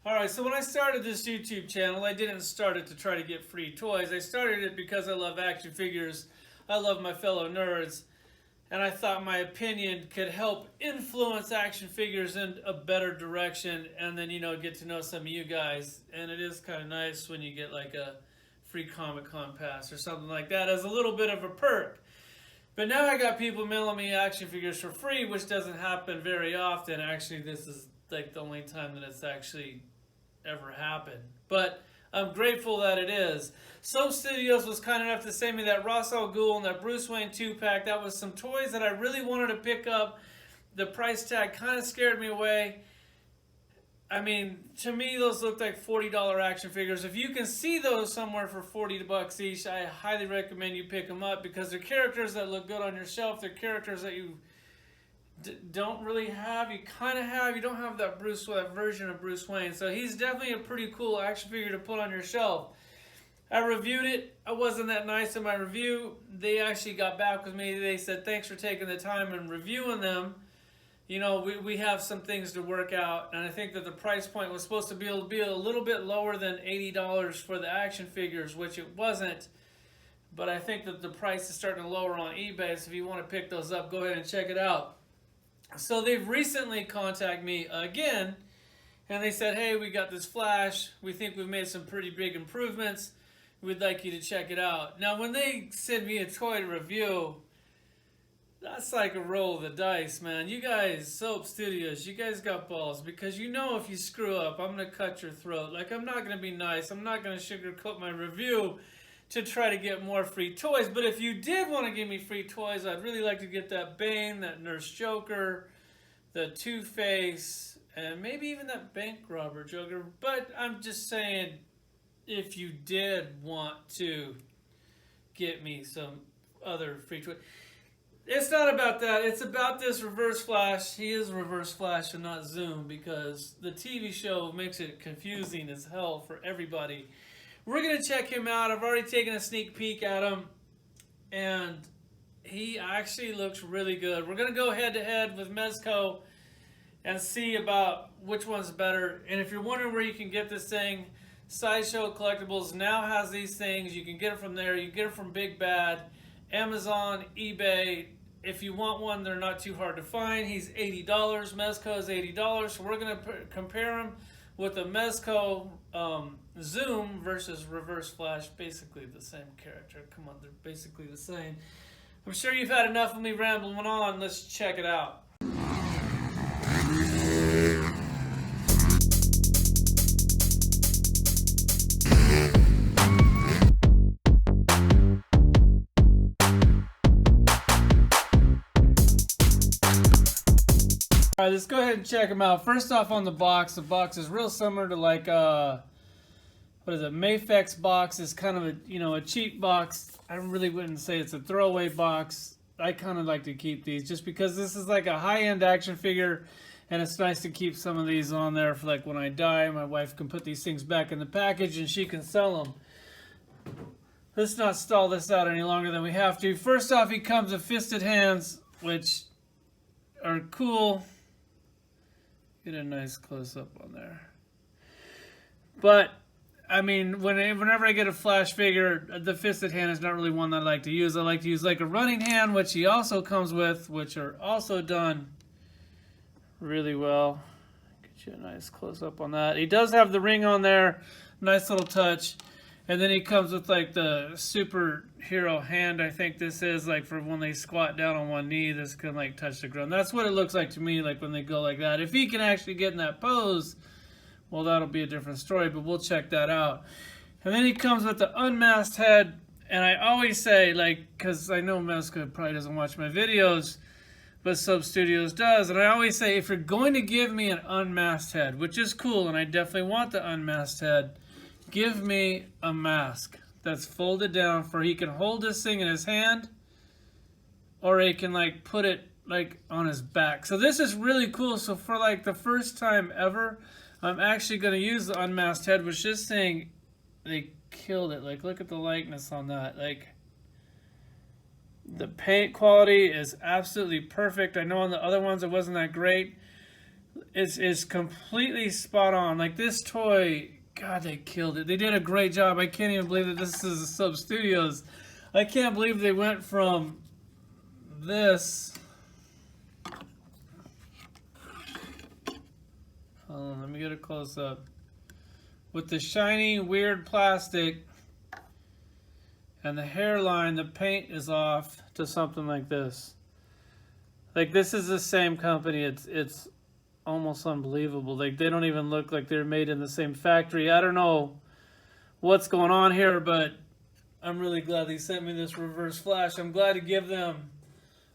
Alright, so when I started this YouTube channel, I didn't start it to try to get free toys. I started it because I love action figures, I love my fellow nerds, and I thought my opinion could help influence action figures in a better direction and then, get to know some of you guys. And it is kind of nice when you get like a free Comic-Con pass or something like that as a little bit of a perk. But now I got people mailing me action figures for free, which doesn't happen very often. Actually, this is like the only time that it's actually ever happened. But I'm grateful that it is. Soap Studios was kind enough to send me that Ra's al Ghul and that Bruce Wayne 2-pack. That was some toys that I really wanted to pick up. The price tag kind of scared me away. I mean, to me, those look like $40 action figures. If you can see those somewhere for $40 each, I highly recommend you pick them up because they're characters that look good on your shelf. They're characters that you don't really have. You kind of have. You don't have that that version of Bruce Wayne. So he's definitely a pretty cool action figure to put on your shelf. I reviewed it. I wasn't that nice in my review. They actually got back with me. They said, thanks for taking the time and reviewing them. We have some things to work out, and I think that the price point was supposed to be a little bit lower than $80 for the action figures, which it wasn't. But I think that the price is starting to lower on eBay, so if you want to pick those up, go ahead and check it out. So they've recently contacted me again, and they said, hey, we got this Flash. We think we've made some pretty big improvements. We'd like you to check it out. Now, when they send me a toy to review, that's like a roll of the dice, man. You guys, Soap Studios, you guys got balls because if you screw up, I'm going to cut your throat. Like, I'm not going to be nice. I'm not going to sugarcoat my review to try to get more free toys. But if you did want to give me free toys, I'd really like to get that Bane, that Nurse Joker, the Two-Face, and maybe even that bank robber Joker. But I'm just saying, if you did want to get me some other free toys. It's not about that. It's about this Reverse Flash. He is Reverse Flash and not Zoom because the TV show makes it confusing as hell for everybody. We're going to check him out. I've already taken a sneak peek at him, and he actually looks really good. We're going to go head-to-head with Mezco and see about which one's better. And if you're wondering where you can get this thing, Sideshow Collectibles now has these things. You can get it from there. You can get it from Big Bad, Amazon, eBay. If you want one, they're not too hard to find. He's $80. Mezco is $80. So we're going to compare him with the Mezco Zoom versus Reverse Flash. Basically the same character. Come on, they're basically the same. I'm sure you've had enough of me rambling on. Let's check it out. All right, let's go ahead and check them out. First off, on the box is real similar to like what is it? Mafex box is kind of a cheap box. I really wouldn't say it's a throwaway box. I kind of like to keep these just because this is like a high-end action figure, and it's nice to keep some of these on there for like when I die. My wife can put these things back in the package and she can sell them. Let's not stall this out any longer than we have to. First off, he comes with fisted hands, which are cool. Get a nice close-up on there. But, I mean, whenever I get a Flash figure, the fisted hand is not really one that I like to use. I like to use like a running hand, which he also comes with, which are also done really well. Get you a nice close-up on that. He does have the ring on there. Nice little touch. And then he comes with like the superhero hand, I think this is, like for when they squat down on one knee, this can like touch the ground. That's what it looks like to me, like when they go like that. If he can actually get in that pose, well, that'll be a different story, but we'll check that out. And then he comes with the unmasked head, and I always say, like, because I know Mezco probably doesn't watch my videos, but Soap Studios does, and I always say, if you're going to give me an unmasked head, which is cool, and I definitely want the unmasked head, give me a mask that's folded down for he can hold this thing in his hand, or he can like put it like on his back. So this is really cool. So for like the first time ever, I'm actually going to use the unmasked head, which this thing, they killed it. Like, look at the likeness on that. Like, the paint quality is absolutely perfect. I know on the other ones it wasn't that great. It's completely spot on. Like this toy, God, they killed it. They did a great job. I can't even believe that this is Sub Studios. I can't believe they went from this. Hold on, let me get a close up. With the shiny, weird plastic and the hairline, the paint is off, to something like this. Like this is the same company. It's almost unbelievable. Like they don't even look like they're made in the same factory. I don't know what's going on here, but I'm really glad they sent me this Reverse Flash. I'm glad to give them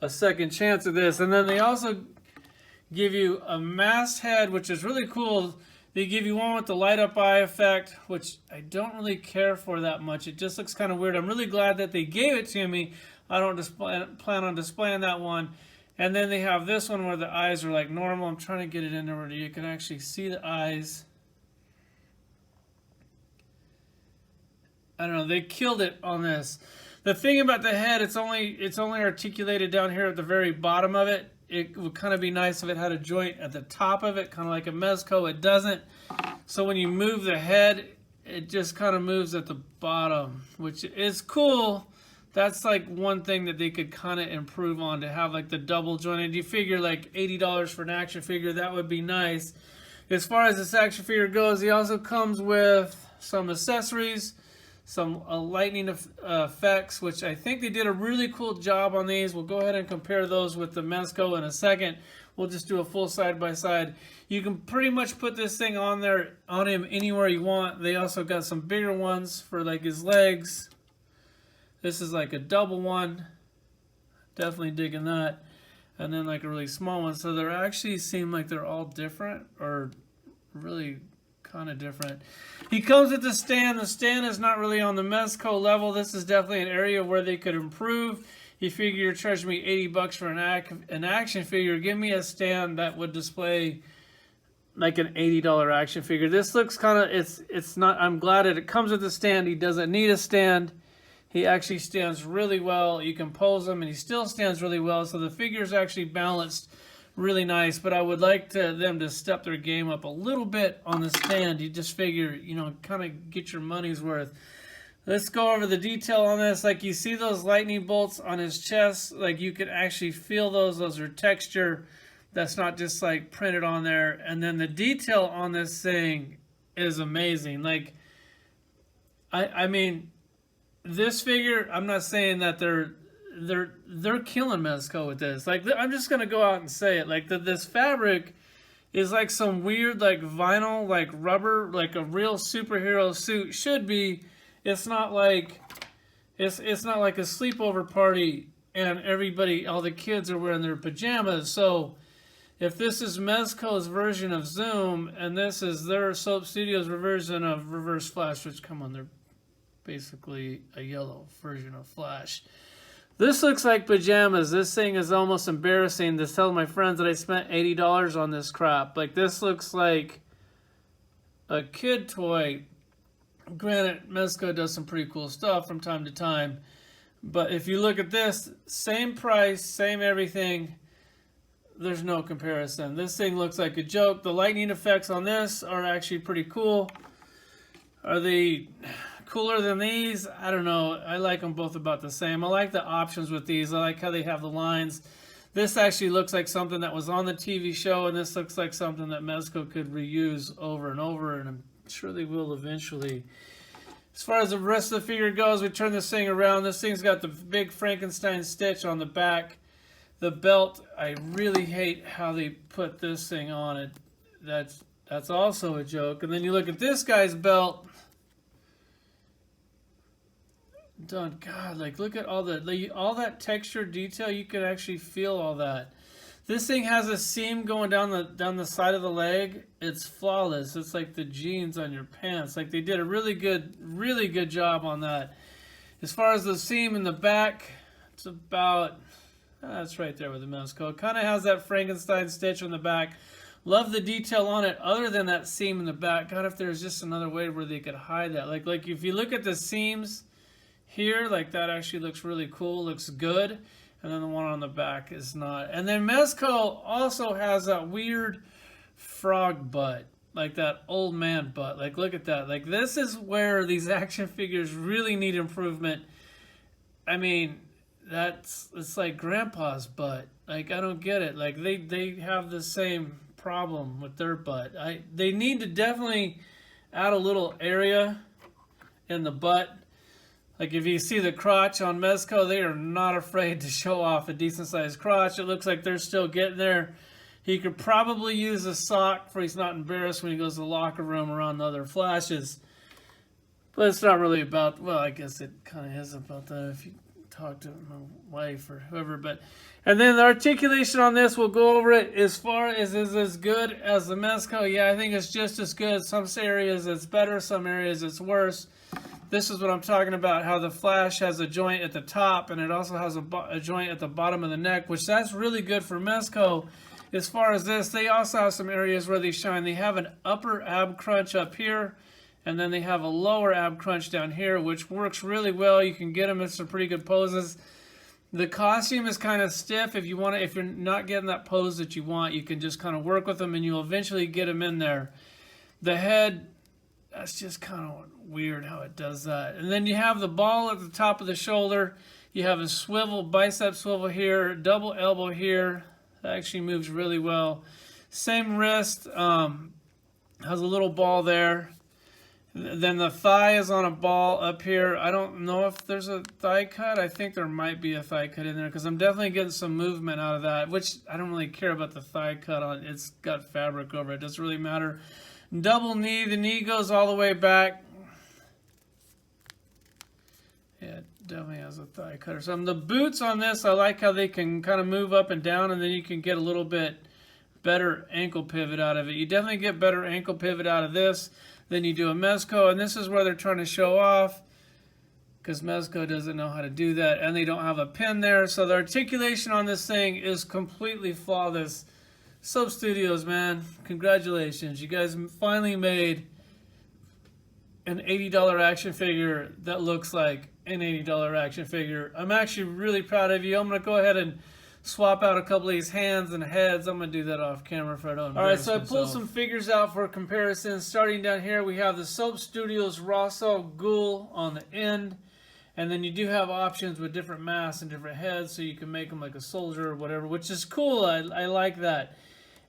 a second chance at this. And then they also give you a masthead, which is really cool. They give you one with the light up eye effect, which I don't really care for that much. It just looks kind of weird. I'm really glad that they gave it to me. I don't plan on displaying that one. And then they have this one where the eyes are like normal. I'm trying to get it in there where you can actually see the eyes. I don't know. They killed it on this. The thing about the head, it's only articulated down here at the very bottom of it. It would kind of be nice if it had a joint at the top of it, kind of like a Mezco. It doesn't. So when you move the head, it just kind of moves at the bottom, which is cool. That's like one thing that they could kind of improve on, to have like the double jointed. You figure like $80 for an action figure, that would be nice. As far as this action figure goes, he also comes with some accessories, some lightning effects, which I think they did a really cool job on these. We'll go ahead and compare those with the Mezco in a second. We'll just do a full side by side. You can pretty much put this thing on him anywhere you want. They also got some bigger ones for like his legs. This is like a double one. Definitely digging that. And then like a really small one. So they actually seem like they're all different, or really kind of different. He comes with the stand. The stand is not really on the Mezco level. This is definitely an area where they could improve. You figure you're charging me $80 for an action figure. Give me a stand that would display like an $80 action figure. This looks kind of, it's not, I'm glad that it comes with a stand. He doesn't need a stand. He actually stands really well. You can pose him and he still stands really well. So the figure is actually balanced really nice, but I would like them to step their game up a little bit on the stand. You just figure, you know, kind of get your money's worth. Let's go over the detail on this. Like you see those lightning bolts on his chest, like you can actually feel those. Those are texture. That's not just like printed on there. And then the detail on this thing is amazing. Like, I mean, this figure, I'm not saying that they're killing Mezco with this. Like, I'm just gonna go out and say it. Like, this fabric is like some weird, like vinyl, like rubber, like a real superhero suit should be. It's not like it's not like a sleepover party and everybody, all the kids are wearing their pajamas. So if this is Mezco's version of Zoom and this is their Soap Studios version of Reverse Flash, which come on, they're basically a yellow version of Flash. This looks like pajamas. This thing is almost embarrassing to tell my friends that I spent $80 on this crap. Like, this looks like a kid toy. Granted, Mezco does some pretty cool stuff from time to time. But if you look at this, same price, same everything, there's no comparison. This thing looks like a joke. The lightning effects on this are actually pretty cool. Are they cooler than these? I don't know. I like them both about the same. I like the options with these. I like how they have the lines. This actually looks like something that was on the TV show, and this looks like something that Mezco could reuse over and over, and I'm sure they will eventually. As far as the rest of the figure goes, we turn this thing around. This thing's got the big Frankenstein stitch on the back. The belt, I really hate how they put this thing on it. That's also a joke. And then you look at this guy's belt. Done. God, like look at all that texture detail. You can actually feel all that. This thing has a seam going down the side of the leg. It's flawless. It's like the jeans on your pants. Like they did a really good job on that. As far as the seam in the back, it's about, that's right there with the Mezco. It kind of has that Frankenstein stitch on the back. Love the detail on it other than that seam in the back. God, if there's just another way where they could hide that. Like if you look at the seams here, like that actually looks really cool, looks good. And then the one on the back is not. And then Mezco also has that weird frog butt, like that old man butt. Like, look at that. Like, this is where these action figures really need improvement. I mean, it's like grandpa's butt. Like, I don't get it. Like, they have the same problem with their butt. They need to definitely add a little area in the butt. Like, if you see the crotch on Mezco, they are not afraid to show off a decent sized crotch. It looks like they're still getting there. He could probably use a sock for he's not embarrassed when he goes to the locker room around the other Flashes. But it's not really about, well, I guess it kind of is about that if you talk to my wife or whoever. But and then the articulation on this, we'll go over it. As far as is as good as the Mezco, yeah, I think it's just as good. Some areas it's better, some areas it's worse. This is what I'm talking about, how the Flash has a joint at the top and it also has a joint at the bottom of the neck, which that's really good for Mezco. As far as this, they also have some areas where they shine. They have an upper ab crunch up here, and then they have a lower ab crunch down here, which works really well. You can get them in some pretty good poses. The costume is kind of stiff. If you want to, if you're not getting that pose that you want, you can just kind of work with them, and you'll eventually get them in there. The head, that's just kind of weird how it does that. And then you have the ball at the top of the shoulder. You have a swivel, bicep swivel here, double elbow here. That actually moves really well. Same wrist, has a little ball there. Then the thigh is on a ball up here. I don't know if there's a thigh cut. I think there might be a thigh cut in there because I'm definitely getting some movement out of that, which I don't really care about the thigh cut on. It's got fabric over it. It doesn't really matter. Double knee. The knee goes all the way back. Yeah, it definitely has a thigh cut or something. The boots on this, I like how they can kind of move up and down, and then you can get a little bit better ankle pivot out of it. You definitely get better ankle pivot out of this than you do a Mezco, and this is where they're trying to show off because Mezco doesn't know how to do that, and they don't have a pin there. So the articulation on this thing is completely flawless. Soap Studios, man, congratulations. You guys finally made an $80 action figure that looks like an $80 action figure. I'm actually really proud of you. I'm going to go ahead and swap out a couple of these hands and heads. I'm going to do that off camera if I don't. All right, so I pulled some figures out for comparison. Starting down here, we have the Soap Studios Rosso Ghoul on the end. And then you do have options with different masks and different heads, so you can make them like a soldier or whatever, which is cool. I like that.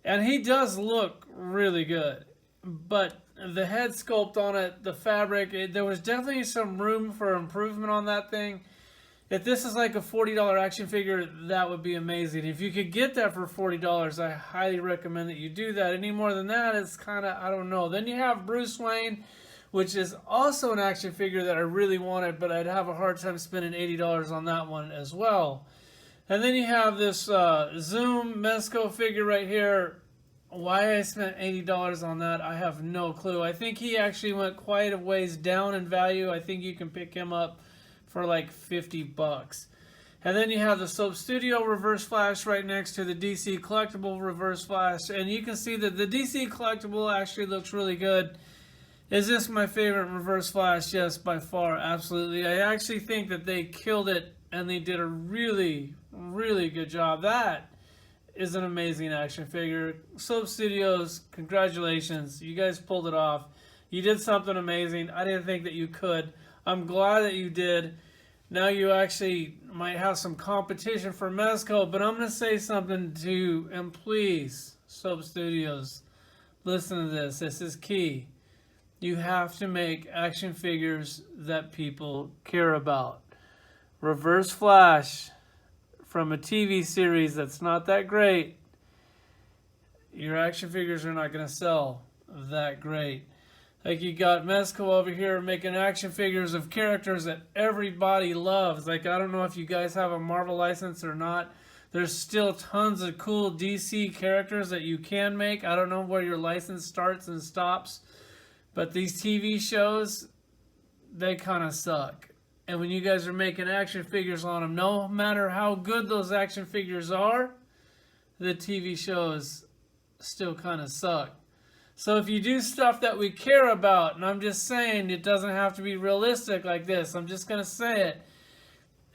And he does look really good. But the head sculpt on it, the fabric, there was definitely some room for improvement on that thing. If this is like a $40 action figure, that would be amazing. If you could get that for $40, I highly recommend that you do that. Any more than that, it's kind of, I don't know. Then you have Bruce Wayne, which is also an action figure that I really wanted, but I'd have a hard time spending $80 on that one as well. And then you have this Zoom Mezco figure right here. Why I spent $80 on that, I have no clue. I think he actually went quite a ways down in value. I think you can pick him up for like $50. And then you have the Soap Studio Reverse Flash right next to the DC Collectible Reverse Flash. And you can see that the DC Collectible actually looks really good. Is this my favorite Reverse Flash? Yes, by far, absolutely. I actually think that they killed it and they did a really, really good job. That is an amazing action figure. Soap Studios, congratulations. You guys pulled it off. You did something amazing. I didn't think that you could. I'm glad that you did. Now you actually might have some competition for Mezco, but I'm going to say something to you, and please, Soap Studios, listen to this. This is key. You have to make action figures that people care about. Reverse Flash from a TV series that's not that great, your action figures are not going to sell that great. Like, you got Mezco over here making action figures of characters that everybody loves. Like, I don't know if you guys have a Marvel license or not. There's still tons of cool DC characters that you can make. I don't know where your license starts and stops. But these TV shows, they kind of suck. And when you guys are making action figures on them, no matter how good those action figures are, the TV shows still kind of suck. So if you do stuff that we care about, and I'm just saying it doesn't have to be realistic like this, I'm just going to say it.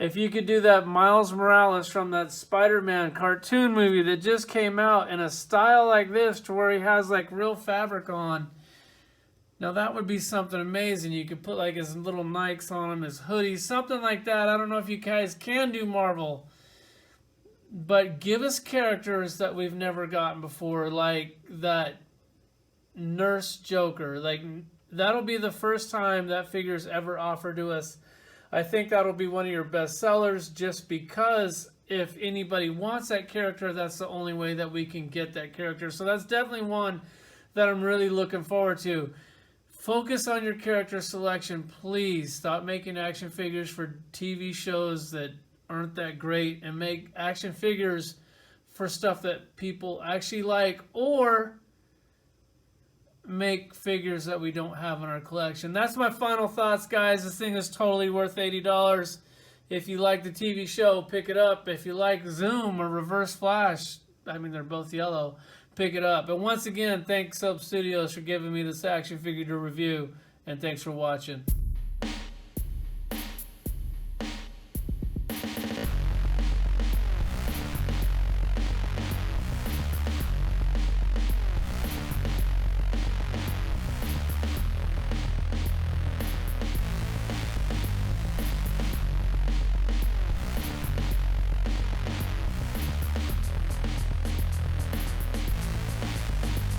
If you could do that Miles Morales from that Spider-Man cartoon movie that just came out in a style like this to where he has like real fabric on. Now that would be something amazing. You could put like his little Nikes on him, his hoodies, something like that. I don't know if you guys can do Marvel. But give us characters that we've never gotten before, like that Nurse Joker. Like that'll be the first time that figure's ever offered to us. I think that'll be one of your best sellers just because if anybody wants that character, that's the only way that we can get that character. So that's definitely one that I'm really looking forward to. Focus on your character selection, please. Stop making action figures for TV shows that aren't that great and make action figures for stuff that people actually like, or make figures that we don't have in our collection. That's my final thoughts, guys. This thing is totally worth $80. If you like the TV show, pick it up. If you like Zoom or Reverse Flash, I mean, they're both yellow, pick it up. And once again, thanks Sub Studios for giving me this action figure to review, and thanks for watching.